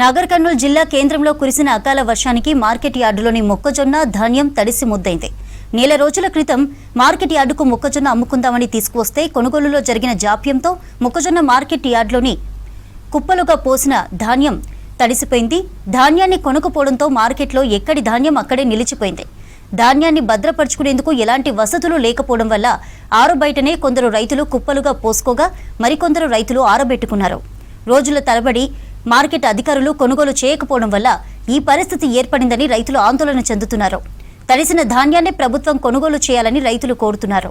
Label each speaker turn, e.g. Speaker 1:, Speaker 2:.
Speaker 1: నాగర్ కర్నూలు జిల్లా కేంద్రంలో కురిసిన అకాల వర్షానికి మార్కెట్ యార్డులోని మొక్కజొన్న ధాన్యం తడిసి ముద్దైంది. నెల రోజుల క్రితం మార్కెట్ యార్డుకు మొక్కజొన్న అమ్ముకుందామని తీసుకువస్తే కొనుగోలులో జరిగిన జాప్యంతో మొక్కజొన్న మార్కెట్ యార్డులోని కుప్పలుగా పోసిన ధాన్యం తడిసిపోయింది. ధాన్యాన్ని కొనుక్కోవడంతో మార్కెట్లో ఎక్కడి ధాన్యం అక్కడే నిలిచిపోయింది. ధాన్యాన్ని భద్రపరుచుకునేందుకు ఎలాంటి వసతులు లేకపోవడం వల్ల ఆరుబయటనే కొందరు రైతులు కుప్పలుగా పోసుకోగా మరికొందరు రైతులు ఆరబెట్టుకున్నారు. రోజుల తరబడి మార్కెట్ అధికారులు కొనుగోలు చేయకపోవడం వల్ల ఈ పరిస్థితి ఏర్పడిందని రైతులు ఆందోళన చెందుతున్నారు. తడిసిన ధాన్యాన్ని ప్రభుత్వం కొనుగోలు చేయాలని రైతులు కోరుతున్నారు.